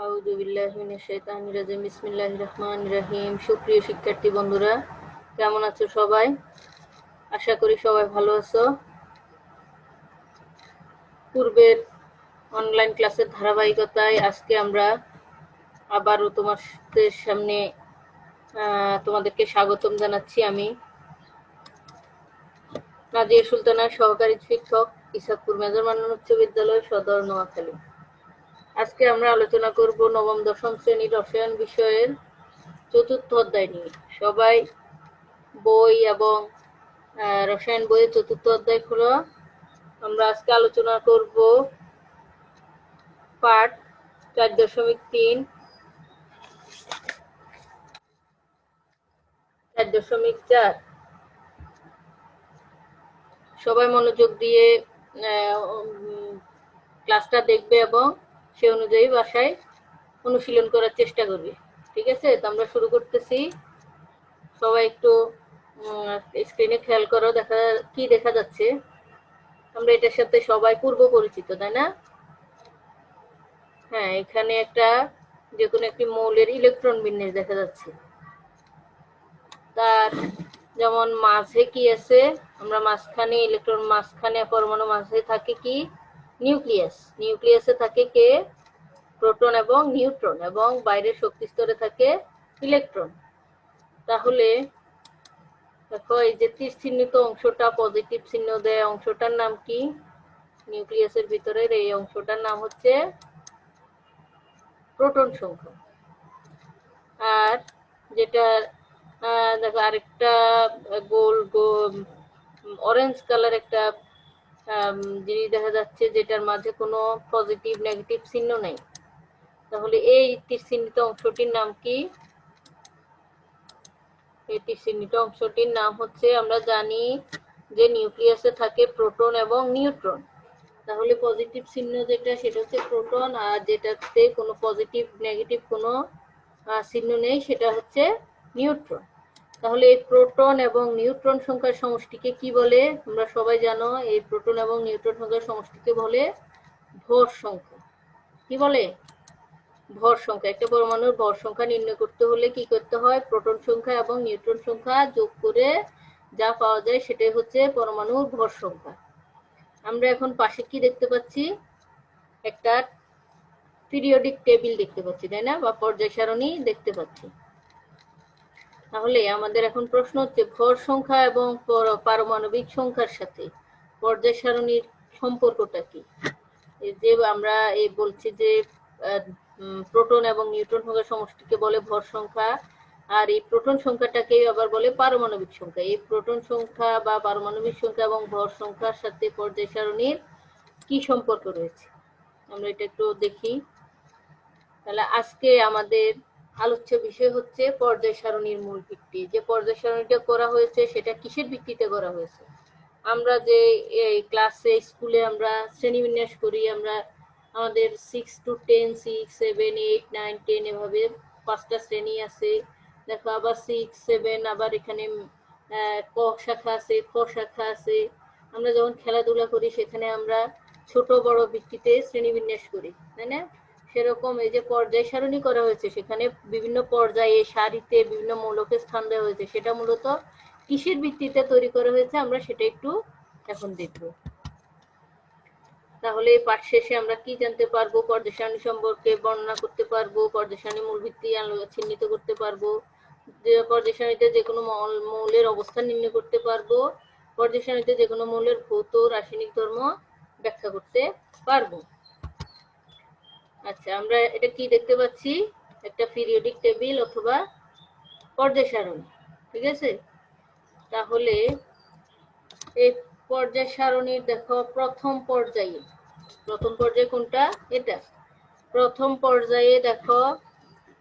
আউযু বিল্লাহি মিনাশ শাইতানির রাজিম। বিসমিল্লাহির রহমানির রহিম। সুপ্রিয় শিক্ষার্থী বন্ধুরা, কেমন আছো সবাই? আশা করি সবাই ভালো আছো। পূর্বের অনলাইন ক্লাসের ধারাবাহিকতায় আজকে আমরা আবারও তোমাদের সামনে তোমাদেরকে স্বাগতম জানাচ্ছি। আমি নাজিয়া সুলতানা, সহকারী শিক্ষক, ইসাকপুর মেজর মান্নান উচ্চ বিদ্যালয়, সদর, নোয়াখালী। আজকে আমরা আলোচনা করব নবম দশম শ্রেণীর রসায়ন বিষয়ের চতুর্থ অধ্যায় নিয়ে। সবাই বই এবং রসায়ন বইয়ের চতুর্থ অধ্যায় খোলা। আমরা আজকে আলোচনা করব পাঠ 4.3, 4.4। সবাই মনোযোগ দিয়ে ক্লাসটা দেখবে এবং সে অনুযায়ী বাসায় অনুশীলন করার চেষ্টা করবে। ঠিক আছে, তো আমরা শুরু করতেছি। সবাই একটু স্ক্রিনে খেয়াল করো, কি দেখা যাচ্ছে। আমরা এটার সাথে সবাই পূর্ব পরিচিত, তাই না? হ্যাঁ, এখানে একটা যে কোনো একটি মৌলের ইলেকট্রন বিন্যাস দেখা যাচ্ছে। তার যেমন মাঝে কি আছে, আমরা মাঝখানে ইলেকট্রন, মাঝখানে পরমাণু মাঝে থাকে কি নিউক্লিয়াস। নিউক্লিয়াসে থাকে কে প্রোটন এবং নিউট্রন, এবং বাইরের শক্তি স্তরে থাকে ইলেকট্রন। তাহলে দেখো, এই যে তীর চিহ্নিত অংশটা, পজিটিভ চিহ্ন দেয় অংশটার নাম কি? নিউক্লিয়াসের ভিতরের এই অংশটার নাম হচ্ছে প্রোটন সংখ্যা। আর যেটা দেখো আরেকটা গোল অরেঞ্জ কালার একটা জিনিস দেখা যাচ্ছে, যেটার মাঝে কোনো পজিটিভ নেগেটিভ চিহ্ন নেই। তাহলে এই তীর চিহ্নিত অংশটির নাম কি? এই তীর চিহ্নিত অংশটির নাম হচ্ছে, আমরা জানি যে নিউক্লিয়াসে থাকে প্রোটন এবং নিউট্রন। তাহলে পজিটিভ চিহ্ন যেটা, সেটা হচ্ছে প্রোটন, আর যেটাতে কোনো পজিটিভ নেগেটিভ কোনো চিহ্ন নেই, সেটা হচ্ছে নিউট্রন। তাহলে এই প্রোটন এবং নিউট্রন সংখ্যার সমষ্টিকে কি বলে? তোমরা সবাই জানো, এই প্রোটন এবং নিউট্রন সংখ্যার সমষ্টিকে বলে ভর সংখ্যা। কি বলে? ভর সংখ্যা। একটা পরমাণুর ভর সংখ্যা নির্ণয় করতে হলে কি করতে হয়? প্রোটন সংখ্যা এবং নিউট্রন সংখ্যা যোগ করে যা পাওয়া যায় সেটাই হচ্ছে পরমাণুর ভর সংখ্যা। আমরা এখন পাশে কি দেখতে পাচ্ছি? একটা পিরিয়ডিক টেবিল দেখতে পাচ্ছি, তাই না? বা পর্যায় সারণী দেখতে পাচ্ছি। তাহলে আমাদের এখন প্রশ্ন হচ্ছে, ভর সংখ্যা এবং পারমাণবিক সংখ্যার সাথে পর্যায় সারণীর সম্পর্কটা কি? যে আমরা এই বলছি যে প্রোটন এবং নিউট্রন সংখ্যার সমষ্টিকে বলে ভর সংখ্যা, আর এই প্রোটন সংখ্যাটাকে আবার বলে পারমাণবিক সংখ্যা। এই প্রোটন সংখ্যা বা পারমাণবিক সংখ্যা এবং ভর সংখ্যার সাথে পর্যায় সারণীর কি সম্পর্ক রয়েছে, আমরা এটা একটু দেখি। তাহলে আজকে আমাদের আলোচ্য বিষয় হচ্ছে পর্যায় সারণীর মূল ভিত্তি। যে পর্যায় সারণীটা করা হয়েছে সেটা কিসের ভিত্তিতে করা হয়েছে? আমরা যে এই ক্লাসে স্কুলে আমরা শ্রেণীবিন্যাস করি, আমরা আমাদের 6 to 10, 6, 7, 8, 9, 10 এভাবে 5টা শ্রেণী আছে। দেখো, আবার 6, 7, আবার এখানে ক শাখা আছে, খ শাখা আছে। আমরা যখন খেলাধুলা করি সেখানে আমরা ছোট বড় ভিত্তিতে শ্রেণীবিন্যাস করি, তাই না? সেরকম এই যে পর্যায় সারণী করা হয়েছে, সেখানে বিভিন্ন পর্যায়ে সারিতে বিভিন্ন মৌলকে স্থান দেওয়া হয়েছে। সেটা মূলত কিসের ভিত্তিতে তৈরি করা হয়েছে আমরা সেটা একটু এখন দেখব। তাহলে পাঠ শেষে আমরা কি জানতে পারবো? পর্যায় সারণী সম্পর্কে বর্ণনা করতে পারবো, পর্যায় সারণী মূল ভিত্তি চিহ্নিত করতে পারবো, যে পর্যায় সারণীতে যে কোনো মৌলের অবস্থান নির্ণয় করতে পারবো, পর্যায় সারণীতে যে কোনো মৌলের ভৌত রাসায়নিক ধর্ম ব্যাখ্যা করতে পারবো। আচ্ছা, আমরা এটা কি দেখতে পাচ্ছি? একটা পিরিয়ডিক টেবিল অথবা পর্যায় সারণী। ঠিক আছে, তাহলে এই পর্যায় সারণীর দেখো প্রথম পর্যায়ে কোনটা? এটা প্রথম পর্যায়ে দেখো,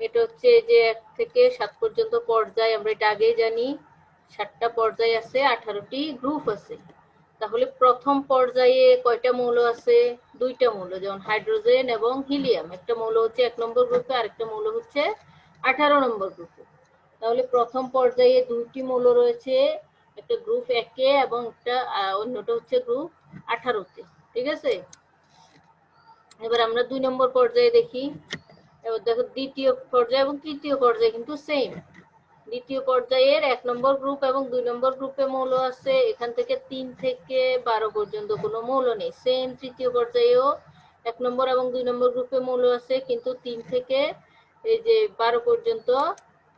এটা হচ্ছে যে 1 থেকে 7 পর্যন্ত পর্যায়। আমরা এটা আগেই জানি, 7টা পর্যায় আছে, 18টি গ্রুপ আছে। তাহলে প্রথম পর্যায়ে কয়টা মৌল আছে? 2টা মৌল, যেমন হাইড্রোজেন এবং হিলিয়াম। একটা মৌল হচ্ছে 1 নম্বর গ্রুপে, আরেকটা মৌল হচ্ছে 18 নম্বর গ্রুপে। তাহলে প্রথম পর্যায়ে 2টি মৌল রয়েছে, একটা গ্রুপ 1-এ এবং একটা অন্যটা হচ্ছে গ্রুপ 18-তে। ঠিক আছে, এবার আমরা 2 নম্বর পর্যায়ে দেখি। এবার দেখো দ্বিতীয় পর্যায়ে এবং তৃতীয় পর্যায়ে কিন্তু সেম। দ্বিতীয় পর্যায়ের 1 নম্বর গ্রুপ এবং 2 নম্বর গ্রুপে মৌল আছে, এখান থেকে 3 থেকে 12 পর্যন্ত কোনো মৌল নেই। সেম তৃতীয় পর্যায়েও 1 নম্বর এবং 2 নম্বর গ্রুপে মৌল আছে, কিন্তু 3 থেকে এই যে 12 পর্যন্ত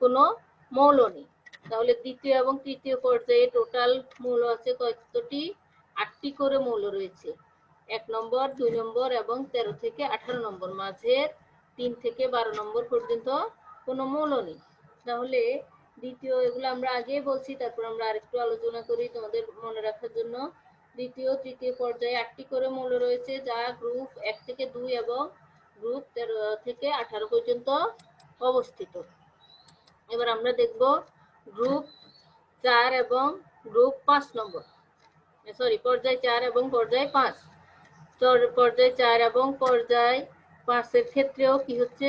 কোনো মৌল নেই। তাহলে দ্বিতীয় এবং তৃতীয় পর্যায়ে টোটাল মৌল আছে কতটি? 8টি করে মৌল রয়েছে। 1 নম্বর, 2 নম্বর এবং 13 থেকে 18 নম্বর, মাঝের 3 থেকে 12 নম্বর পর্যন্ত কোনো মৌল নেই। তাহলে দ্বিতীয়, এগুলো আমরা আগেই বলছি, তারপর আমরা আরেকটু আলোচনা করি তোমাদের মনে রাখার জন্য। দ্বিতীয় তৃতীয় পর্যায়ে 8টি করে মৌল রয়েছে, যা গ্রুপ 1 থেকে 2 এবং গ্রুপ 13 থেকে 18 পর্যন্ত অবস্থিত। এবার আমরা দেখব গ্রুপ 4 এবং গ্রুপ 5 নম্বর, পর্যায় 4 এবং পর্যায় 5। পর্যায় 4 এবং পর্যায় 5 এর ক্ষেত্রেও কি হচ্ছে,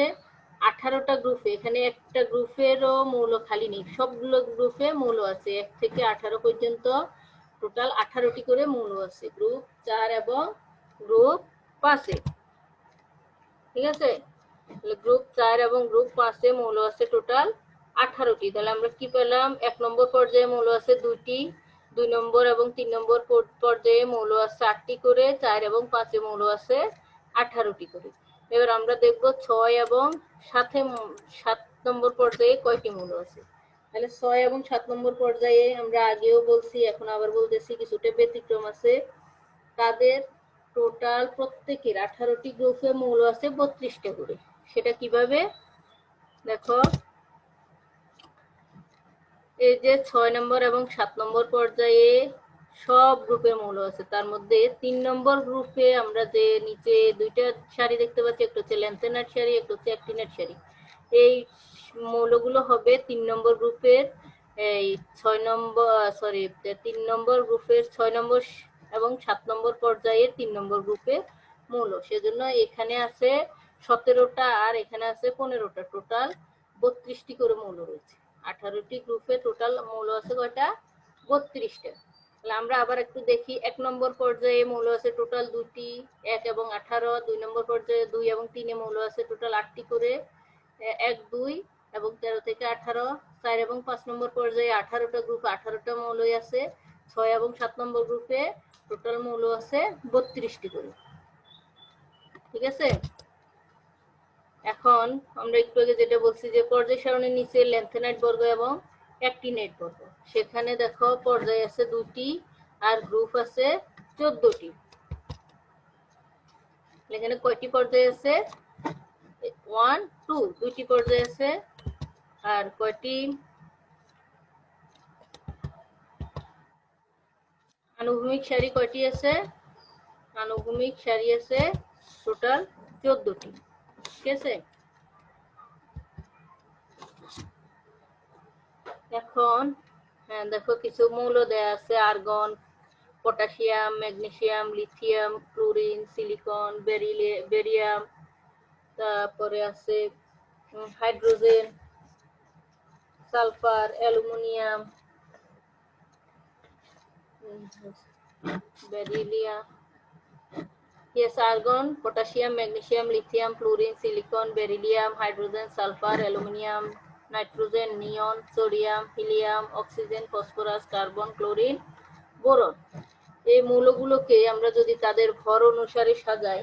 18টা গ্রুপে, এখানে একটা গ্রুপেরও মৌল খালি নেই, সবগুলো গ্রুপে মৌল আছে। 1 থেকে 18 পর্যন্ত টোটাল 18টি করে মৌল আছে গ্রুপ 4 এবং গ্রুপ 5 এ। ঠিক আছে, গ্রুপ 4 এবং গ্রুপ 5 এ মৌল আছে টোটাল 18টি। তাহলে আমরা কি পেলাম? 1 নম্বর পর্যায়ে মৌল আছে 2টি, 2 নম্বর এবং 3 নম্বর পর্যায়ে মৌল আছে 8টি করে, 4 এবং 5 এ মৌল আছে 18টি করে। এবার আমরা দেখব 6 এবং 7 নম্বর পর্যায়ে কয়টি মৌল আছে। তাহলে 6 এবং 7 নম্বর পর্যায়ে আমরা আগেও বলছি, এখন আবার বলতেছি, কিছুটা ব্যতিক্রম আছে। তাদের টোটাল প্রত্যেকের 18টি গ্রুপে মৌল আছে 32টা করে। সেটা কিভাবে? দেখো, এই যে 6 নম্বর এবং 7 নম্বর পর্যায়ে সব গ্রুপে মৌল আছে, তার মধ্যে 3 নম্বর গ্রুপে আমরা যে নিচে দুইটা সারি দেখতে পাচ্ছি, একটা হচ্ছে ল্যান্থেনাইট সারি, একটা হচ্ছে অ্যাক্টিনাইট সারি। এই মৌলগুলো হবে 3 নম্বর গ্রুপের, এই 3 নম্বর গ্রুপের 6 নম্বর এবং 7 নম্বর পর্যায়ে 3 নম্বর গ্রুপে মৌল। সেজন্য এখানে আছে 17টা আর এখানে আছে 15টা, টোটাল 32টি করে মৌল রয়েছে। 18টি গ্রুপে টোটাল মৌল আছে কয়টা? 32টা। তাহলে আমরা আবার একটু দেখি। 1 নম্বর পর্যায়ে মৌল আছে টোটাল 2টি, 1 এবং 18। 2 নম্বর পর্যায়ে 2 এবং 3 এ মৌল আছে টোটাল 8টি করে, 1, 2 এবং 13 থেকে 18। 4 এবং 5 নম্বর পর্যায়ে 18টা গ্রুপে 18টা মৌলই আছে। 6 এবং 7 নম্বর গ্রুপে টোটাল মৌল আছে 32টি করে। ঠিক আছে, এখন আমরা একটু আগে যেটা বলছি যে পর্যায় সারণীর নিচে ল্যান্থেনাইট বর্গ এবং অ্যাক্টিনাইট বর্গ, সেখানে দেখো পর্যায় আছে 2টি আর গ্রুপ আছে 14টি। এখানে কয়টি পর্যায় আছে? 1, 2, 2টি পর্যায় আছে। আর কয়টি আনুভূমিক সারি কয়টি আছে? আনুভূমিক সারি আছে টোটাল 14টি। ঠিক আছে, এখন দেখো কিছু মৌল দেয়া আছে, argon, potassium, magnesium, lithium, chlorine, silicon, barium, তারপরে আছে hydrogen, sulphur, aluminium, beryllium. Yes, argon, potassium, magnesium, lithium, fluorine, silicon, beryllium, hydrogen, sulfur, aluminium, nitrogen, neon, sodium, helium, oxygen, phosphorus, carbon, chlorine, boron। এই মৌলগুলোকে আমরা যদি তাদের ভর অনুসারে সাজাই,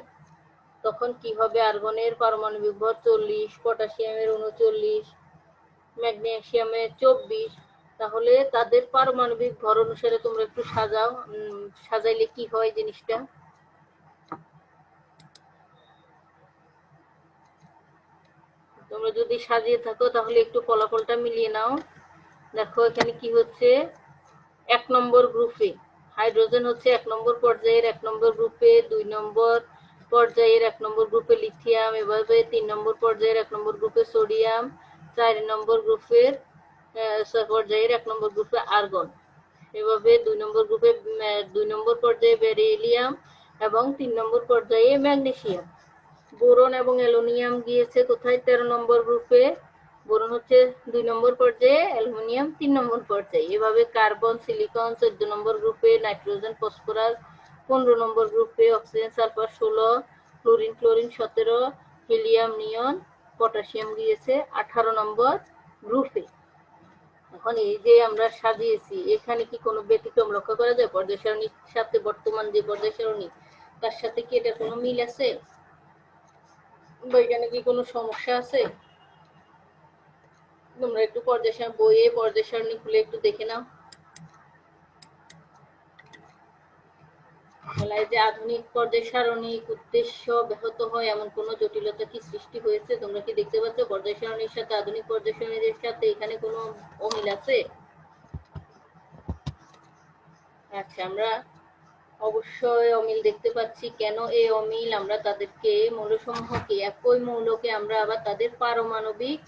তখন কি হবে? আর্গনের পারমাণবিক ভর 40, পটাশিয়ামের 39, ম্যাগনেসিয়ামের 24। তাহলে তাদের পারমাণবিক ভর অনুসারে তোমরা একটু সাজাও, সাজাইলে কি হয় জিনিসটা? তোমরা যদি সাজিয়ে থাকো তাহলে একটু ফলাফলটা মিলিয়ে নাও। দেখো এখানে কি হচ্ছে, 1 নম্বর গ্রুপে হাইড্রোজেন হচ্ছে 1 নম্বর পর্যায়ের 1 নম্বর গ্রুপে, 2 নম্বর পর্যায়ের 1 নম্বর গ্রুপে লিথিয়াম, এভাবে 3 নম্বর পর্যায়ের 1 নম্বর গ্রুপে সোডিয়াম, 4 নম্বর গ্রুপের পর্যায়ের 1 নম্বর গ্রুপে আর্গন, এভাবে 2 নম্বর গ্রুপে 2 নম্বর পর্যায়ে বেরিলিয়াম এবং 3 নম্বর পর্যায়ে ম্যাগনেসিয়াম। বোরন এবং অ্যালুমিনিয়াম গিয়েছে কোথায়? 13 নম্বর গ্রুপে। বোরন হচ্ছে 2 নম্বর পর্যায়ে, অ্যালুমিনিয়াম 3 নম্বর পর্যায়ে। এভাবে কার্বন, সিলিকন 14 নম্বর গ্রুপে, নাইট্রোজেন, ফসফরাস 15 নম্বর গ্রুপে, অক্সিজেন, সালফার 16, ক্লোরিন 17, হিলিয়াম, নিয়ন পটাশিয়াম গিয়েছে 18 নম্বর গ্রুপে। এখন এই যে আমরা সাজিয়েছি, এখানে কি কোনো ব্যতিক্রম লক্ষ্য করা যায়? পর্যায় সারণীর সাথে বর্তমান যে পর্যায় সারণী, তার সাথে কি এটা কোনো মিল আছে বা এখানে কি কোনো সমস্যা আছে? তোমরা একটু বইয়ে পর্যায় সারণী খুলে একটু দেখে নাও। যে আধুনিক পর্যায় সারণিক উদ্দেশ্য ব্যাহত হয় এমন কোনো জটিলতা কি সৃষ্টি হয়েছে? তোমরা কি দেখতে পাচ্ছ পর্যায় সারণীর সাথে আধুনিক পর্যায় সারণীর সাথে এখানে কোনো অমিল আছে? আচ্ছা, আমরা অবশ্যই অমিল দেখতে পাচ্ছি। কেন এই অমিল? আমরা তাদেরকে মৌলসমূহকে, একই মৌলকে আমরা আবার তাদের পারমাণবিক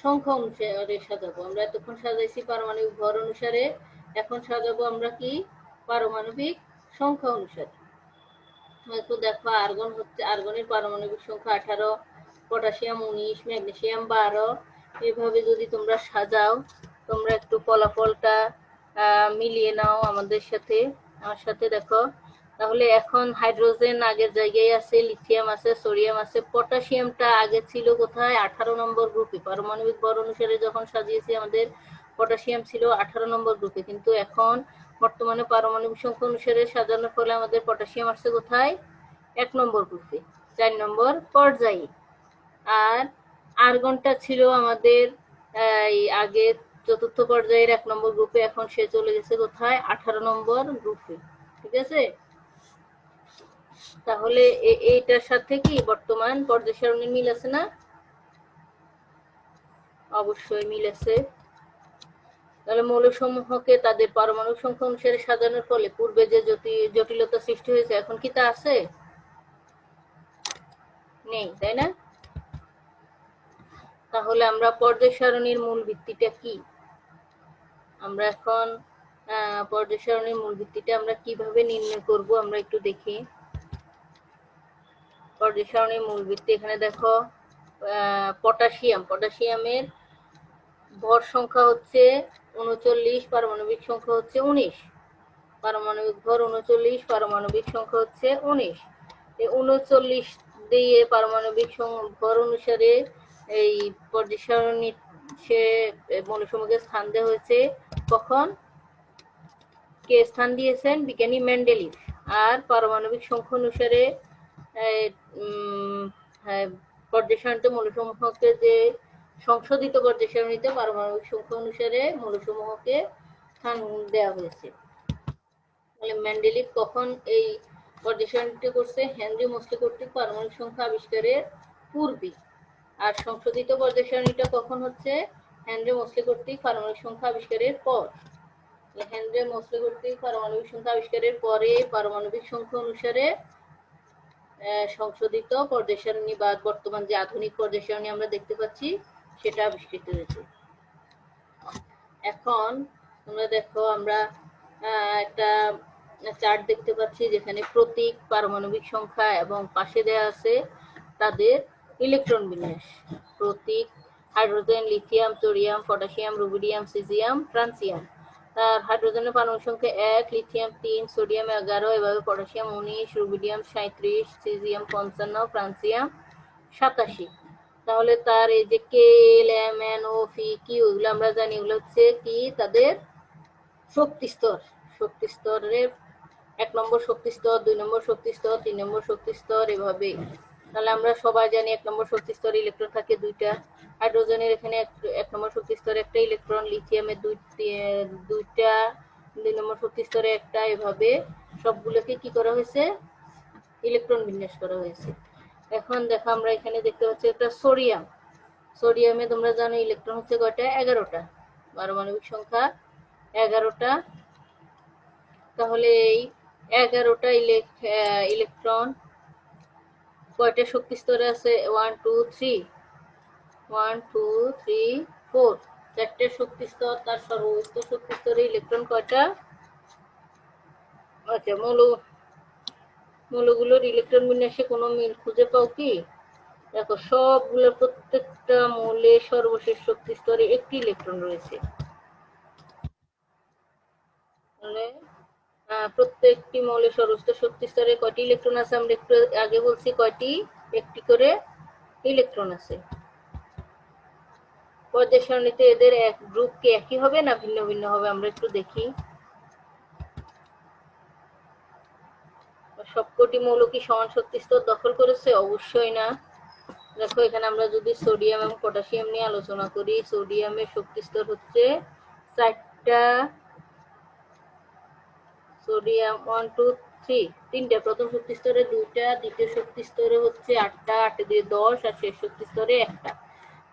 সংখ্যা অনুসারে সাজাবো। আমরা এতক্ষণ সাজাইছি পারমাণবিক ভর অনুসারে, এখন সাজাবো আমরা কি পারমাণবিক সংখ্যা অনুসারে। হয়তো দেখো আর্গন হচ্ছে, আর্গনের পারমাণবিক সংখ্যা 18, পটাশিয়াম 19, ম্যাগনেসিয়াম 12। এভাবে যদি তোমরা সাজাও, তোমরা একটু ফলাফলটা মিলিয়ে নাও আমাদের সাথে, আমার সাথে দেখো। তাহলে এখন হাইড্রোজেন আগের জায়গায় আছে, লিথিয়াম আছে, সোডিয়াম আছে। পটাশিয়ামটা আগে ছিল কোথায়? 18 নম্বর গ্রুপে। পারমাণবিক ভর অনুসারে যখন সাজিয়েছি আমাদের পটাশিয়াম ছিল 18 নম্বর গ্রুপে, কিন্তু এখন বর্তমানে পারমাণবিক সংখ্যা অনুসারে সাজানোর ফলে আমাদের পটাশিয়াম আসছে কোথায়? 1 নম্বর গ্রুপে, 4 নম্বর পর্যায়ে। আর আর্গনটা ছিল আমাদের আগে চতুর্থ পর্যায়ের 1 নম্বর গ্রুপে, এখন সে চলে গেছে কোথায়? 18 নম্বর গ্রুপে। ঠিক আছে? তাহলে এইটার সাথে কি বর্তমান পর্যায় সারণীর মিল আছে না? অবশ্যই মিল আছে। তাহলে মৌলসমূহকে তাদের পারমাণবিক সংখ্যা অনুসারে সাজানোর ফলে পূর্বে যে জটিলতা সৃষ্টি হয়েছে, এখন কি তা আছে? নেই, তাই না? তাহলে আমরা পর্যায় সারণীর মূল ভিত্তিটা কি? আমরা এখন পর্যায় সারণীর মূল ভিত্তিটা আমরা কিভাবে নির্ণয় করব আমরা একটু দেখি। পর্যায় সারণীর মূল ভিত্তি এখানে দেখো, পটাশিয়ামের ভর সংখ্যা হচ্ছে 39, পারমাণবিক সংখ্যা হচ্ছে 19। পারমাণবিক ভর 39, পারমাণবিক সংখ্যা হচ্ছে 19। এই 39 দিয়ে পারমাণবিক ভর অনুসারে এই পর্যায় সারণী সে মৌলসমূহকে স্থান দেওয়া হয়েছে। কখন? কে স্থান দিয়েছেন? বিজ্ঞানী মেন্ডেলিভ। আর পারমাণবিক সংখ্যা অনুসারে পর্যায় সারণীতে মৌলসমূহকে যে সংশোধিত পর্যায় সারণীতে পারমাণবিক সংখ্যা অনুসারে মৌলসমূহকে স্থান দেওয়া হয়েছে। তাহলে মেন্ডেলিভ কখন এই পর্যায় সারণীটি করছে? হেনরি মোসলে কর্তৃক পারমাণবিক সংখ্যা আবিষ্কারের পূর্বে। আর সংশোধিত পর্যায় সারণীটা কখন হচ্ছে? হেনরি মোসলে কর্তৃক পারমাণবিক সংখ্যা আবিষ্কারের পর। হেনরি মোসলে কর্তৃক পারমাণবিক সংখ্যা আবিষ্কারের পরে পারমাণবিক সংখ্যা অনুসারে সংশোধিত পর্যায় সারণী বা বর্তমান যে আধুনিক পর্যায় সারণী আমরা দেখতে পাচ্ছি সেটা আবিষ্কৃত হয়েছে। এখন তোমরা দেখো, আমরা একটা চার্ট দেখতে পাচ্ছি যেখানে প্রতীক, পারমাণবিক সংখ্যা এবং পাশে দেয়া আছে তাদের ইলেকট্রন বিন্যাস। প্রতীক: hydrogen, lithium, thorium, potassium, rubidium, caesium, francium. তার হাইড্রোজেনের পারমাণবিক সংখ্যা 1, লিথিয়াম 3, সোডিয়াম 11, এভাবে পটাশিয়াম 19, রুবিডিয়াম 37, সিজিয়াম 55, ফ্রান্সিয়াম 87। তাহলে তার এই যে কে, এল, এম, এন, ও, পি, কিউ, এগুলো আমরা জানি, এগুলো হচ্ছে কি তাদের শক্তি স্তর। শক্তি স্তরের 1 নম্বর শক্তি স্তর, 2 নম্বর শক্তি স্তর, 3 নম্বর শক্তি স্তর, এভাবে। তাহলে আমরা সবাই জানি 1 নম্বর শক্তি স্তরে ইলেকট্রন থাকে 2টা। হাইড্রোজেনের এখানে 1 নম্বর শক্তি স্তরে 1টা ইলেকট্রন, লিথিয়ামের 2টা, 2 নম্বর শক্তি স্তরে 1টা, এভাবে সবগুলোকে কি করা হয়েছে? ইলেকট্রন বিন্যাস করা হয়েছে। এখন দেখো, আমরা এখানে দেখতে পাচ্ছি একটা সোডিয়াম। সোডিয়ামে তোমরা জানো ইলেকট্রন হচ্ছে কয়টা? 11টা। পারমাণবিক সংখ্যা 11টা। তাহলে এই 11টা ইলেকট্রন কয়টা শক্তি স্তরে আছে? 1 2 3, 1 2 3 4, 4টে শক্তি স্তর। তার সর্বোচ্চ শক্তি স্তরে ইলেকট্রন কয়টা? আচ্ছা, মৌলগুলোর ইলেকট্রন বিন্যাসে কোনো মিল খুঁজে পাও কি? দেখো, সবগুলো প্রত্যেকটা মৌলের সর্বশেষ শক্তি স্তরে একটি ইলেকট্রন রয়েছে। মানে প্রত্যেকটি মৌলের সর্বোচ্চ শক্তি স্তরে কয়টি ইলেকট্রন আছে? আমরা একটু আগে বলছি কয়টি? একটি করে ইলেকট্রন আছে। পর্যায় সারণীতে এদের এক গ্রুপ কি একই হবে না ভিন্ন ভিন্ন হবে আমরা একটু দেখি। সবকটি মৌল কি সমান শক্তি স্তর দখল করেছে? অবশ্যই না। দেখো এখানে আমরা যদি সোডিয়াম এবং পটাশিয়াম নিয়ে আলোচনা করি, সোডিয়ামের শক্তি স্তর হচ্ছে 4টা, সোডিয়াম 1 2 3 তিনটা, প্রথম শক্তি স্তরে 2টা, দ্বিতীয় শক্তি স্তরে হচ্ছে 8টা, 8 দিয়ে 10, আর শেষ শক্তি স্তরে 1টা।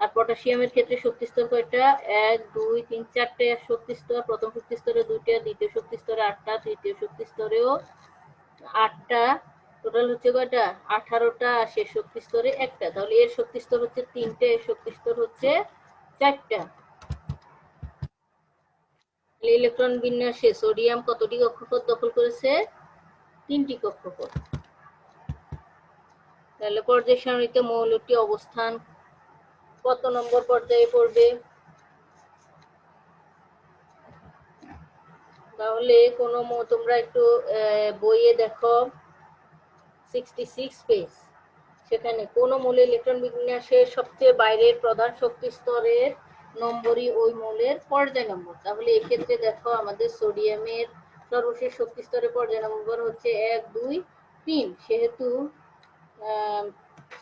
আর পটাশিয়ামের ক্ষেত্রে শক্তি স্তর কয়টা? 1 2 3 4টে শক্তি স্তর, প্রথম শক্তি স্তরে 2টা, দ্বিতীয় শক্তি স্তরে 8টা, তৃতীয় শক্তি স্তরেও 8টা, টোটাল হচ্ছে কয়টা? 18টা, আর শেষ শক্তি স্তরে 1টা। তাহলে এর শক্তি স্তর হচ্ছে 3টে, এর শক্তি স্তর হচ্ছে 4টা। ইলেকট্রন বিন্যাসে সোডিয়াম কতটি কক্ষপথ দখল করেছে? 3টি কক্ষপথ। তাহলে পর্যায় সারণীতে মৌলটি অবস্থান কত নম্বর পর্যায়ে পড়বে? তাহলে কোন তোমরা একটু বইয়ে দেখো 66 পেজ, সেখানে কোন মৌলের ইলেকট্রন বিন্যাসের সবচেয়ে বাইরের প্রধান শক্তি স্তরের নম্বরই ওই মৌলের পর্যায় নম্বর। তাহলে এক্ষেত্রে দেখো আমাদের সোডিয়ামের সর্বশেষ শক্তি স্তরের পর্যায় নম্বর হচ্ছে 1 2 3, সেহেতু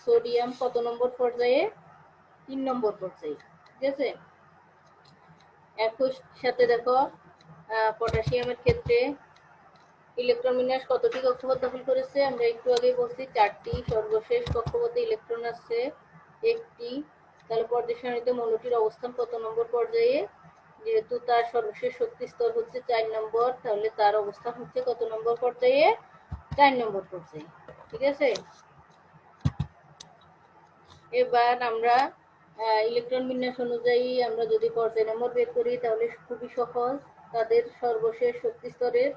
সোডিয়াম কত নম্বর পর্যায়ে? 3 নম্বর পর্যায়ে। ঠিক আছে। একই সাথে দেখো পটাশিয়ামের ক্ষেত্রে ইলেকট্রন বিন্যাস কতটি কক্ষপথ দখল করেছে? আমরা একটু আগে বলছি 4টি, সর্বশেষ কক্ষপথে ইলেকট্রন আছে 1টি। তাহলে পর্যায় সারণীতে মৌলটির অবস্থান কত নম্বর পর্যায়ে? যেহেতু তার সর্বশেষ শক্তি স্তর হচ্ছে 4 নম্বর, তাহলে তার অবস্থান হচ্ছে কত নম্বর পর্যায়ে? 4 নম্বর পর্যায়ে। ঠিক আছে। এবার আমরা ইলেকট্রন বিন্যাস অনুযায়ী আমরা যদি পর্যায় নম্বর বের করি তাহলে খুবই সহজ, তাদের সর্বশেষ শক্তি স্তরের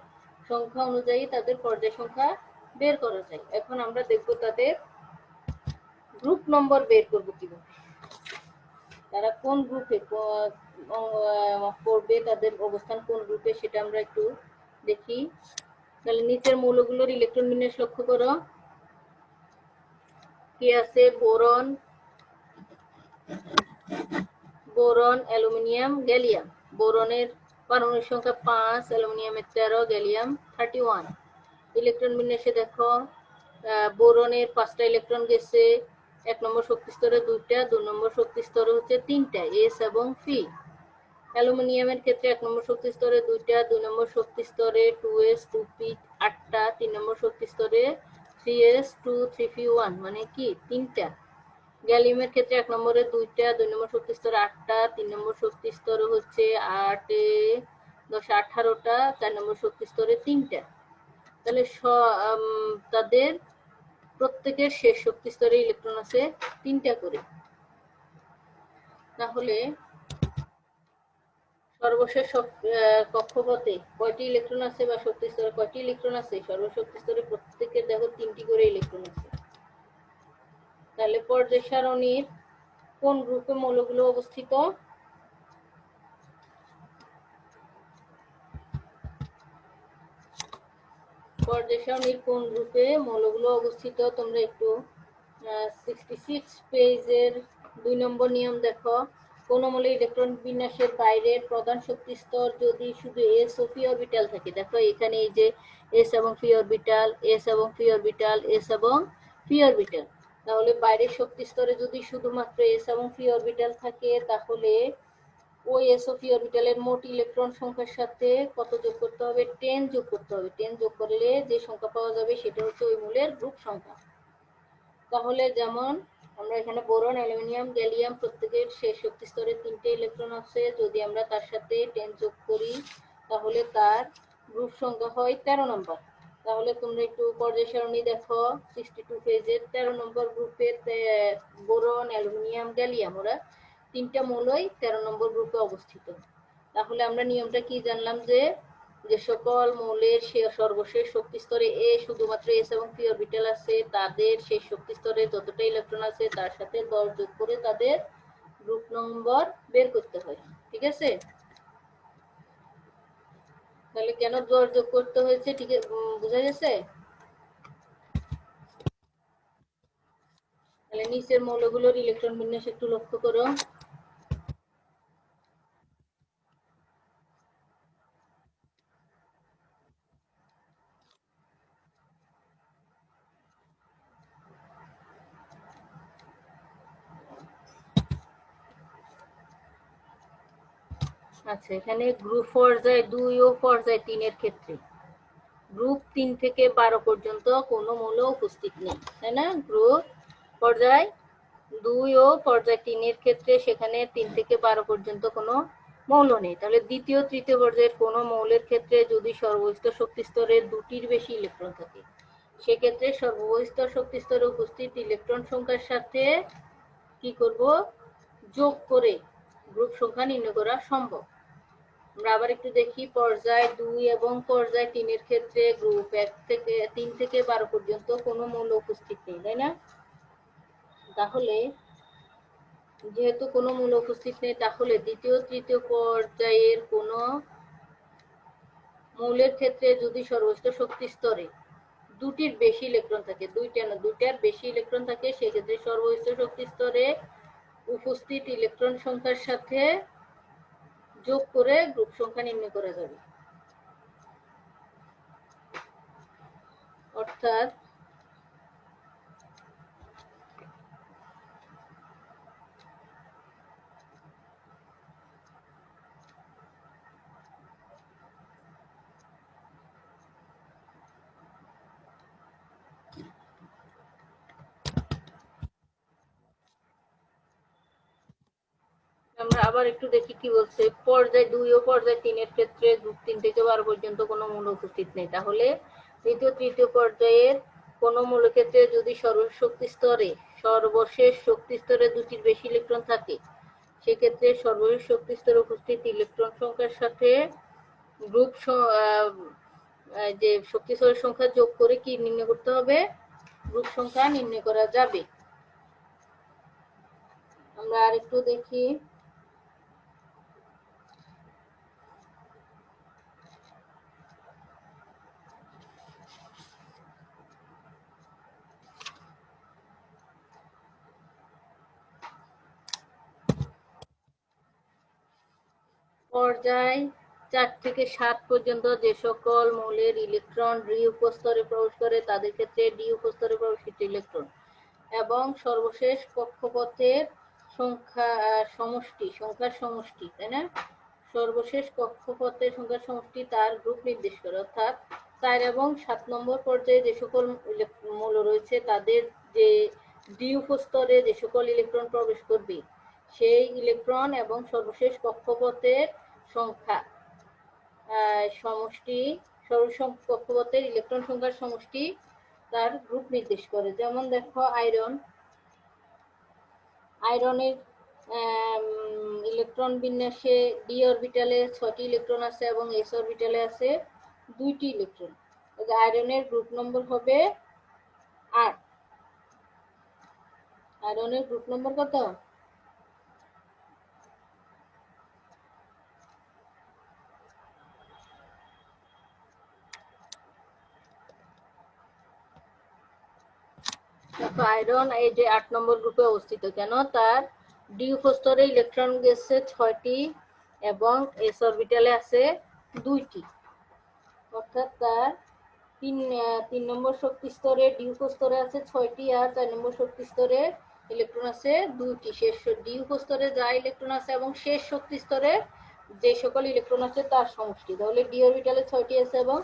সংখ্যা অনুযায়ী তাদের পর্যায় সংখ্যা বের করা যায়। এখন আমরা দেখব তাদের গ্রুপ নম্বর বের করব কিভাবে, তারা কোন গ্রুপে পড়বে, তাদের অবস্থান কোন গ্রুপে সেটা আমরা একটু দেখি। তাহলে নিচের মৌলগুলোর ইলেকট্রন বিন্যাস লক্ষ্য করো। কি আছে? Boron, boron, aluminium, gallium. বোরনের পারমাণবিক সংখ্যা 5, অ্যালুমিনিয়ামের 13, গ্যালিয়াম 31। ইলেকট্রন বিন্যাসে দেখো বোরনের 5টা ইলেকট্রন গেছে 1 নম্বর শক্তি স্তরে 2টা, 2 নম্বর শক্তি স্তরে হচ্ছে 3টা, এস এবং পি। অ্যালুমিনিয়ামের ক্ষেত্রে 1 নম্বর শক্তি স্তরে 2টা, 2 নম্বর শক্তি স্তরে 2s 2p 8টা, 3 নম্বর শক্তি স্তরে 3s 2 3p1 মানে কি 3টা। গ্যালিয়ামের ক্ষেত্রে 1 নম্বরে 2টা, 2 নম্বর শক্তি স্তরে 8টা, 3 নম্বর শক্তি স্তরে হচ্ছে 8 10 18টা, 4 নম্বর শক্তি স্তরে 3টা। তাহলে তাদের প্রত্যেকের শেষ শক্তি স্তরে ইলেকট্রন আছে 3টা করে। তাহলে সর্বশেষ কক্ষপথে কয়টি ইলেকট্রন আছে বা শক্তি স্তরে কয়টি ইলেকট্রন আছে? সর্বশক্তি স্তরে প্রত্যেকের দেখো 3টি করে ইলেকট্রন আছে। তাহলে পর্যায় সারণীর কোন গ্রুপে মৌলগুলো অবস্থিত? পর্যায় সারণীর কোন গ্রুপে মৌলগুলো অবস্থিত? তোমরা একটু 66 পেজের 2 নম্বর নিয়ম দেখো। কোন মৌলে ইলেকট্রন বিন্যাসের বাইরের প্রধান শক্তি স্তর যদি শুধু এস ও পি অরবিটাল থাকে, দেখো এখানে এই যে এস এবং পি অরবিটাল, এস এবং পি অরবিটাল, এস এবং পি অরবিটাল, তাহলে বাইরের শক্তি স্তরে যদি শুধুমাত্র এস এবং পি অরবিটাল থাকে তাহলে ওই এস ও পি অরবিটালের মোট ইলেকট্রন সংখ্যার সাথে কত যোগ করতে হবে? 10 যোগ করতে হবে। 10 যোগ করলে যে সংখ্যা পাওয়া যাবে সেটা হচ্ছে ওই মৌলের গ্রুপ সংখ্যা। তাহলে যেমন আমরা এখানে বোরন, অ্যালুমিনিয়াম, গ্যালিয়াম প্রত্যেকের শেষ শক্তি স্তরে 3টে ইলেকট্রন আছে, যদি আমরা তার সাথে 10 যোগ করি তাহলে তার গ্রুপ সংখ্যা হয় 13 নম্বর। তাহলে তোমরা একটু পর্যায় সারণী দেখো 62 পেজের 13 নম্বর গ্রুপের বোরন, অ্যালুমিনিয়াম, গ্যালিয়াম ওরা 3টা মৌলই 13 নম্বর গ্রুপে অবস্থিত। তাহলে আমরা নিয়মটা কি জানলাম যে সকল মৌলের সর্বশেষ শক্তি স্তরে এ শুধুমাত্র এস এবং পি অরবিটাল আছে, তাদের শেষ শক্তি স্তরে যতটা ইলেকট্রন আছে তার সাথে 10 যোগ করে তাদের গ্রুপ নম্বর বের করতে হয়। ঠিক আছে। তাহলে কেন 10 যোগ করতে হয়েছে ঠিক বোঝা গেছে? তাহলে নিচের মৌলগুলোর ইলেকট্রন বিন্যাস একটু লক্ষ্য করো। আচ্ছা, এখানে গ্রুপ পর্যায় 2 ও পর্যায় 3 এর ক্ষেত্রে গ্রুপ 3 থেকে 12 পর্যন্ত কোনো মৌল উপস্থিত নেই, তাই না? গ্রুপ পর্যায় 2 ও পর্যায় 3 এর ক্ষেত্রে সেখানে 3 থেকে 12 পর্যন্ত কোনো মৌল নেই। তাহলে দ্বিতীয় তৃতীয় পর্যায়ের কোনো মৌলের ক্ষেত্রে যদি সর্বস্থ শক্তি স্তরে 2টির বেশি ইলেকট্রন থাকে, সেক্ষেত্রে সর্বস্থ শক্তি স্তরে উপস্থিত ইলেকট্রন সংখ্যার সাথে কি করব, যোগ করে গ্রুপ সংখ্যা নির্ণয় করা সম্ভব। আমরা আবার একটু দেখি, পর্যায় 2 এবং পর্যায় 3 এর ক্ষেত্রে গ্রুপ 1 থেকে 3 থেকে 12 পর্যন্ত কোনো মৌল উপস্থিত নেই, তাই না? তাহলে যেহেতু কোনো মৌল উপস্থিত নেই, তাহলে দ্বিতীয় তৃতীয় পর্যায়ের কোনো মৌলের ক্ষেত্রে যদি সর্বোচ্চ শক্তি স্তরে 2টির বেশি ইলেকট্রন থাকে, 2টা না 2টার বেশি ইলেকট্রন থাকে, সেক্ষেত্রে সর্বোচ্চ শক্তি স্তরে উপস্থিত ইলেকট্রন সংখ্যার সাথে যোগ করে গ্রুপ সংখ্যা নির্ণয় করা যাবে। অর্থাৎ আমরা আবার একটু দেখি কি বলছে, পর্যায় 2 ও পর্যায় 3 এর ক্ষেত্রে গ্রুপ 3 থেকে 12 পর্যন্ত কোনো মৌল উপস্থিত নেই। তাহলে দ্বিতীয় তৃতীয় পর্যায়ের কোনো মৌলের ক্ষেত্রে যদি সর্বশেষ শক্তি স্তরে 2টির বেশি ইলেকট্রন থাকে, সেক্ষেত্রে সর্বশেষ শক্তি স্তরে উপস্থিত ইলেকট্রন সংখ্যার সাথে গ্রুপ যে শক্তি স্তরের সংখ্যা যোগ করে কি নির্ণয় করতে হবে, গ্রুপ সংখ্যা নির্ণয় করা যাবে। আমরা আরেকটু দেখি, পর্যায় 4 থেকে 7 পর্যন্ত যে সকল মৌলের ইলেকট্রন ডি উপস্তরে প্রবেশ করে তাদের ক্ষেত্রে ডি উপস্তরে প্রবেশিত ইলেকট্রন এবং সর্বশেষ কক্ষপথের সংখ্যার সমষ্টি, তাই না? সর্বশেষ কক্ষপথের সংখ্যার সমষ্টি তার গ্রুপ নির্দেশ করে। অর্থাৎ 4 এবং 7 নম্বর পর্যায়ে যে সকল মৌল রয়েছে তাদের যে ডি উপস্তরে যে সকল ইলেকট্রন প্রবেশ করবে, সেই ইলেকট্রন এবং সর্বশেষ কক্ষপথের সংখ্যা সমষ্টি, সর্বশেষ কক্ষপথের ইলেকট্রন সংখ্যার সমষ্টি তার গ্রুপ নির্দেশ করে। যেমন দেখো, আয়রনের ইলেকট্রন বিন্যাসে ডি অরবিটালে 6টি ইলেকট্রন আছে এবং এস অরবিটালে আছে 2টি ইলেকট্রন। আয়রনের গ্রুপ নম্বর হবে 8। আয়রনের গ্রুপ নম্বর কত? আয়রন এই যে 8 নম্বর গ্রুপে অবস্থিত। কেন? তার ডি উপস্তরে ইলেকট্রন গেছে 6টি এবং এস অরবিটালে আছে 2টি। অর্থাৎ তার 3 নম্বর শক্তি স্তরে ডি উপস্তরে আছে 6টি আর 4 নম্বর শক্তি স্তরে ইলেকট্রন আছে 2টি। শেষ ডি উপস্তরে যা ইলেকট্রন আছে এবং শেষ শক্তি স্তরে যে সকল ইলেকট্রন আছে তার সমষ্টি। তাহলে ডি অরবিটালে 6টি আছে এবং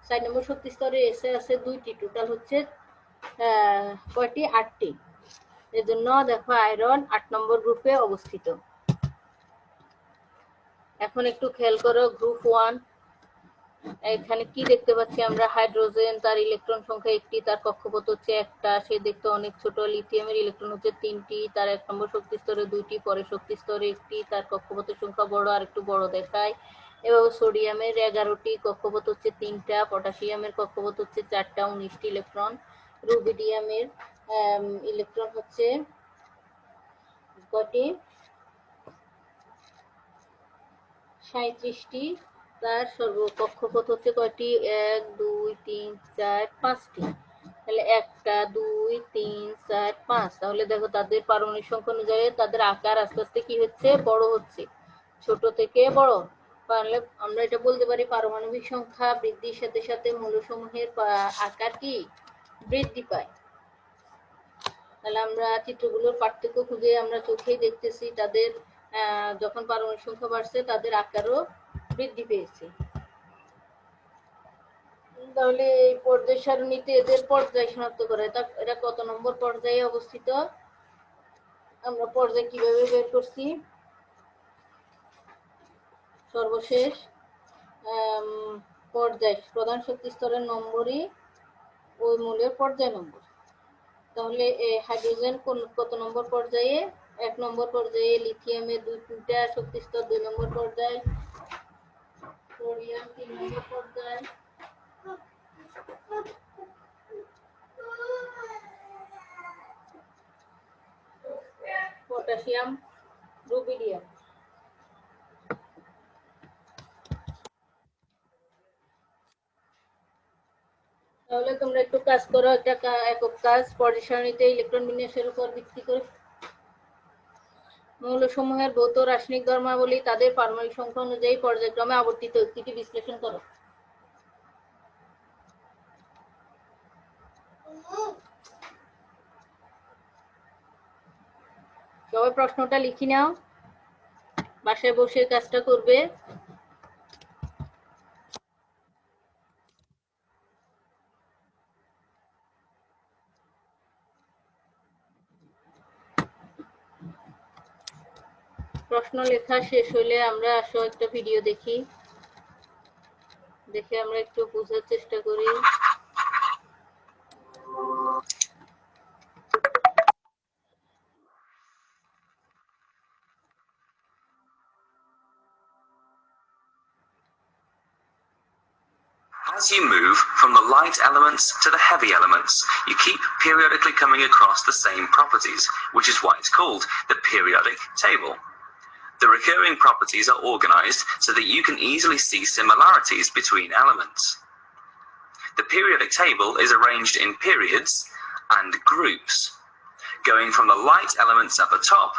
4 নম্বর শক্তি স্তরে এস এ আছে 2টি। টোটাল হচ্ছে কয়টি? 8টি। এজন্য দেখো আয়রন 8 নম্বর গ্রুপে অবস্থিত। এখন একটু খেয়াল করো, গ্রুপ 1 এখানে কি দেখতে পাচ্ছি আমরা? হাইড্রোজেন, তার ইলেকট্রন সংখ্যা 1টি, তার কক্ষপথ হচ্ছে 1টা, সে দেখতে অনেক ছোট। লিথিয়ামের ইলেকট্রন হচ্ছে 3টি, তার 1 নম্বর শক্তি স্তরে 2টি, পরের শক্তি স্তরে 1টি, তার কক্ষপথের সংখ্যা বড়, আর একটু বড় দেখায়। এভাবে সোডিয়ামের 11টি, কক্ষপথ হচ্ছে 3টা, পটাশিয়ামের কক্ষপথ হচ্ছে 4টা, 19টি ইলেকট্রন। রুবিডিয়ামের ইলেকট্রন হচ্ছে কয়টি? 37টি, তার কক্ষপথ হচ্ছে কয়টি? 1 2 3 4 5টি। তাহলে 1টা 2 3 4 5। তাহলে দেখো তাদের পারমাণবিক সংখ্যা অনুযায়ী তাদের আকার আস্তে আস্তে কি হচ্ছে? বড় হচ্ছে, ছোট থেকে বড়। তাহলে আমরা এটা বলতে পারি পারমাণবিক সংখ্যা বৃদ্ধির সাথে সাথে মৌলসমূহের আকার কি বৃদ্ধি পায়। তাহলে আমরা চিত্রগুলোর পার্থক্য খুঁজে আমরা চোখেই দেখতেছি তাদের যখন পারমাণবিক সংখ্যা বাড়ছে তাদের আকারও বৃদ্ধি পেয়েছে। তাহলে এই পর্যায় সারণীতে এদের পর্যায় শনাক্ত করা হয়। এরা কত নম্বর পর্যায়ে অবস্থিত, আমরা পর্যায় কিভাবে বের করছি? সর্বশেষ পর্যায় প্রধান শক্তি স্তরের নম্বরই ওই মূলের পর্যায় নম্বর। তাহলে হাইড্রোজেন কত নম্বর পর্যায়ে? 1 নম্বর পর্যায়ে। লিথিয়ামের 2টা শক্তি স্তর 2 নম্বর পর্যায়। সোডিয়াম 3 নম্বর পর্যায়। Potassium, rubidium. তাহলে তোমরা একটু কাজ করো, একটা একক কাজ। পর্যায় সারণীতে ইলেকট্রন বিন্যাসের উপর ভিত্তি করে মৌলসমূহের ভৌত রাসায়নিক ধর্মাবলী তাদের পারমাণবিক সংখ্যা অনুযায়ী পর্যায়ক্রমে আবর্তিত উক্তিটি বিশ্লেষণ করো। সবাই প্রশ্নটা লিখি নাও, বাসায় বসে কাজটা করবে। প্রশ্ন লেখা শেষ হলে আমরা আসো একটা ভিডিও দেখি, দেখে আমরা একটু বোঝার চেষ্টা করি। As you move from the light elements to the heavy elements, you keep periodically coming across the same properties, which is why it's called the periodic table. The recurring properties are organized so that you can easily see similarities between elements. The periodic table is arranged in periods and groups, going from the light elements at the top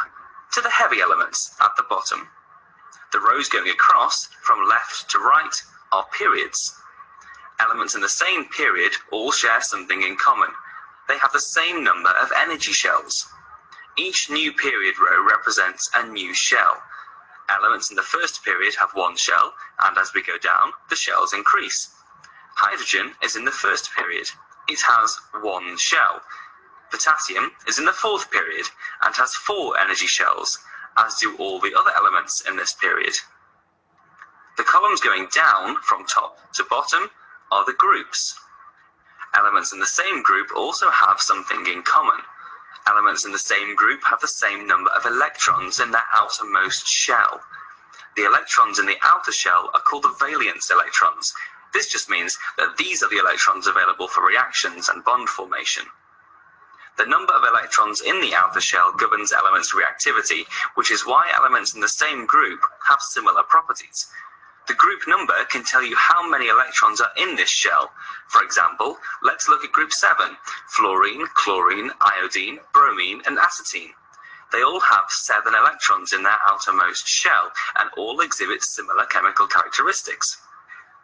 to the heavy elements at the bottom. The rows going across from left to right are periods. Elements in the same period all share something in common. They have the same number of energy shells. Each new period row represents a new shell. Elements in the first period have one shell, and as we go down, the shells increase. Hydrogen is in the first period. It has one shell. Potassium is in the fourth period and has 4 energy shells, as do all the other elements in this period. The columns going down from top to bottom are the groups. Elements in the same group also have something in common. Elements in the same group have the same number of electrons in their outermost shell. The electrons in the outer shell are called the valence electrons. This just means that these are the electrons available for reactions and bond formation. The number of electrons in the outer shell governs elements' reactivity, which is why elements in the same group have similar properties. The group number can tell you how many electrons are in this shell. For example, let's look at group 7, fluorine, chlorine, iodine, bromine, and acetine. They all have 7 electrons in their outermost shell, and all exhibit similar chemical characteristics.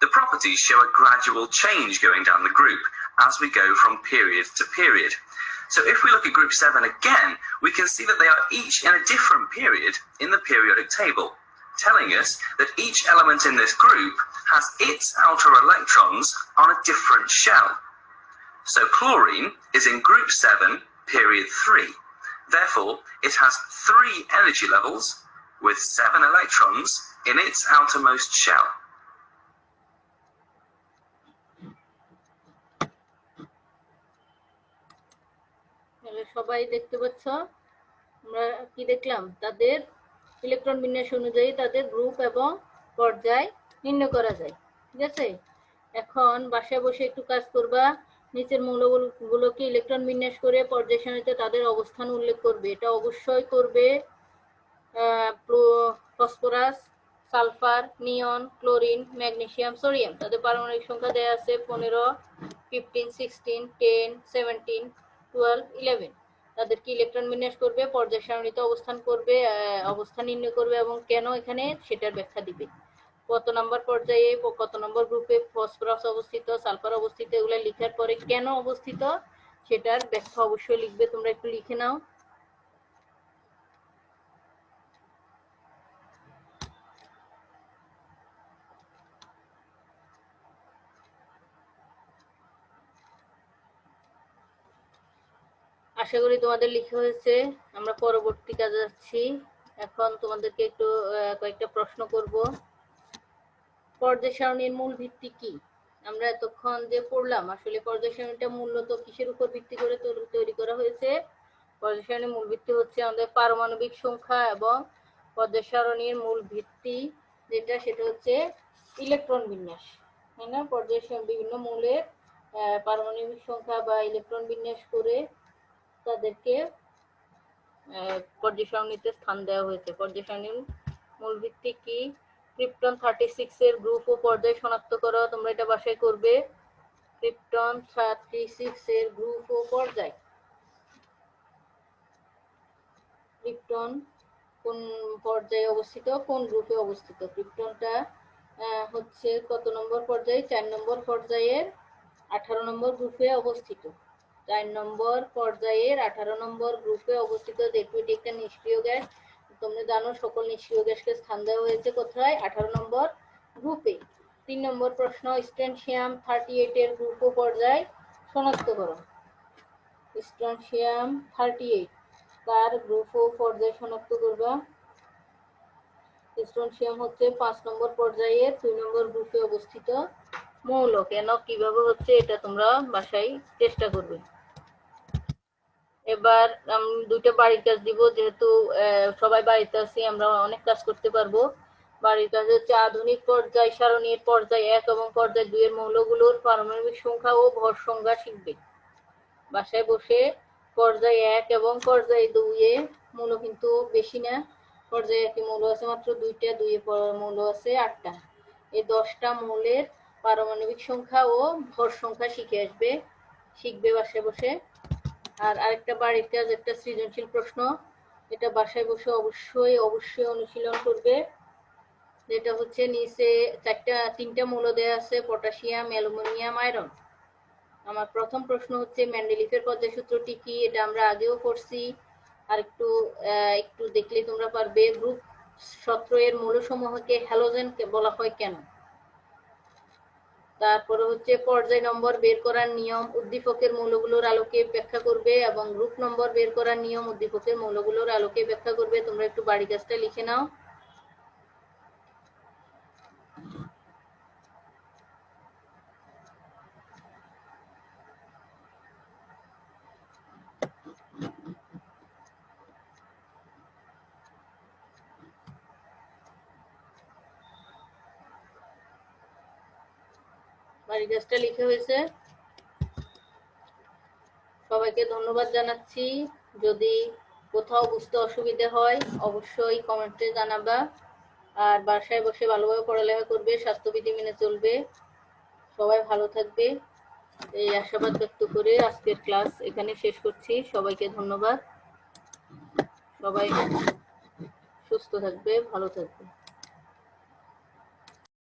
The properties show a gradual change going down the group as we go from period to period. So if we look at group 7 again, we can see that they are each in a different period in the periodic table, telling us that each element in this group has its outer electrons on a different shell. So chlorine is in group 7, period 3. Therefore, it has 3 energy levels with 7 electrons in its outermost shell. সবাই দেখতে পাচ্ছ আমরা কি দেখলাম? তাদের electron বিন্যাস অনুযায়ী তাদের গ্রুপ এবং পর্যায় নির্ণয় করা যায়। ঠিক আছে, এখন বাসায় বসে একটু কাজ করবা। নিচের মৌলগুলোকে ইলেকট্রন বিন্যাস করে পর্যায় সারণীতে তাদের অবস্থান উল্লেখ করবে। এটা অবশ্যই করবে। ফসফরাস, সালফার, নিয়ন, ক্লোরিন, ম্যাগনেসিয়াম, সোডিয়াম, তাদের পারমাণবিক সংখ্যা দেওয়া আছে 15, 15, 16, 10, 17, 12, 11। তাদেরকে ইলেকট্রন বিন্যাস করবে, পর্যায় সারণীতে অবস্থান করবে, অবস্থান নির্ণয় করবে এবং কেন এখানে সেটার ব্যাখ্যা দিবে। কত নম্বর পর্যায়ে কত নম্বর গ্রুপে ফসফরাস অবস্থিত, সালফার অবস্থিত, এগুলো লেখার পরে কেন অবস্থিত সেটার ব্যাখ্যা অবশ্যই লিখবে। তোমরা একটু লিখে নাও। আশা করি তোমাদের লিখা হয়েছে। আমরা পরবর্তী কাজে যাচ্ছি। এখন তোমাদেরকে একটু কয়েকটা প্রশ্ন করব। পর্যায় সারণীর মূল ভিত্তি কি? আমরা এতক্ষণ যে পড়লাম, আসলে পর্যায় সারণীটা মূলত কিসের উপর ভিত্তি করে তৈরি করা হয়েছে? পর্যায় সারণীর মূল ভিত্তি হচ্ছে আমাদের পারমাণবিক সংখ্যা, এবং পর্যায় সারণীর মূল ভিত্তি যেটা সেটা হচ্ছে ইলেকট্রন বিন্যাস, তাই না? পর্যায় বিভিন্ন মৌলের পারমাণবিক সংখ্যা বা ইলেকট্রন বিন্যাস করে তাদেরকে পর্যায় সারণীতে স্থান দেওয়া হয়েছে। পর্যায় সারণীর মূল ভিত্তি কি? ক্রিপ্টন 36 এর গ্রুপ ও পর্যায় শনাক্ত করো। তোমরা এটা বাসায় করবে। ক্রিপ্টন 36 এর গ্রুপ ও পর্যায়। ক্রিপ্টন কোন পর্যায়ে অবস্থিত, কোন গ্রুপে অবস্থিত? ক্রিপ্টনটা হচ্ছে কত নম্বর পর্যায়ে? 4 নম্বর পর্যায়ের 18 নম্বর গ্রুপে অবস্থিত। 4 নম্বর পর্যায়ের 18 নম্বর গ্রুপে অবস্থিত। যেহেতু এটি একটা নিষ্ক্রিয় গ্যাস, তোমরা জানো সকল নিষ্ক্রিয় গ্যাসকে স্থান দেওয়া হয়েছে কোথায়? 18 নম্বর গ্রুপে। 3 নম্বর প্রশ্ন, স্ট্রনশিয়াম 38 এর গ্রুপ ও পর্যায় শনাক্ত করো। স্ট্রনশিয়াম 38 তার গ্রুপ ও পর্যায় শনাক্ত করবা। স্ট্রনশিয়াম হচ্ছে 5 নম্বর পর্যায়ে 2 নম্বর গ্রুপে অবস্থিত মৌল। কেন, কিভাবে হচ্ছে এটা তোমরা বাসায় চেষ্টা করবে। এবার আমি দুইটা বাড়ির কাজ দিব, যেহেতু সবাই বাড়িতে আছি, আমরা অনেক কাজ করতে পারবো। বাড়ির কাজ হচ্ছে আধুনিক পর্যায় সারণীর পর্যায় 1 এবং পর্যায় 2 এর মৌলগুলোর পারমাণবিক সংখ্যা ও ভর সংখ্যা শিখবে। বাসায় বসে পর্যায় 1 এবং পর্যায় 2 এ মৌল কিন্তু বেশি না, পর্যায়ে 1 মৌল আছে মাত্র 2টা, 2 এ মৌল আছে 8টা। এই 10টা মৌলের পারমাণবিক সংখ্যা ও ভর সংখ্যা শিখবে বাসায় বসে। আর আরেকটা বাড়ির কাজ, একটা সৃজনশীল প্রশ্ন, এটা বাসায় বসে অবশ্যই অনুশীলন করবে। যেটা হচ্ছে নিচে 3টা মৌল দেওয়া আছে, পটাশিয়াম, অ্যালুমিনিয়াম, আয়রন। আমার প্রথম প্রশ্ন হচ্ছে মেন্ডেলিফের পর্যায় সূত্রটি কি? এটা আমরা আগেও পড়ছি, আর একটু দেখলে তোমরা পারবে। গ্রুপ 17 এর মৌলসমূহকে হ্যালোজেন বলা হয় কেন? তারপরে হচ্ছে পর্যায় নম্বর বের করার নিয়ম, উদ্দীপকের মৌলগুলোর আলোকে ব্যাখ্যা করবে, এবং গ্রুপ নম্বর বের করার নিয়ম উদ্দীপকের মৌলগুলোর আলোকে ব্যাখ্যা করবে। তোমরা একটু বাড়ি কাজটা লিখে নাও। বাড়ি কাজটা লিখে হয়েছে? সবাইকে ধন্যবাদ জানাচ্ছি। যদি কোথাও বুঝতে অসুবিধা হয় অবশ্যই কমেন্টে জানাবা। আর বাসায় বসে ভালোভাবে পড়ালেখা করবে, স্বাস্থ্যবিধি মেনে চলবে। সবাই ভালো থাকবে এই আশাবাদ ব্যক্ত করে আজকের ক্লাস এখানে শেষ করছি। সবাইকে ধন্যবাদ। সবাই সুস্থ থাকবে, ভালো থাকবে।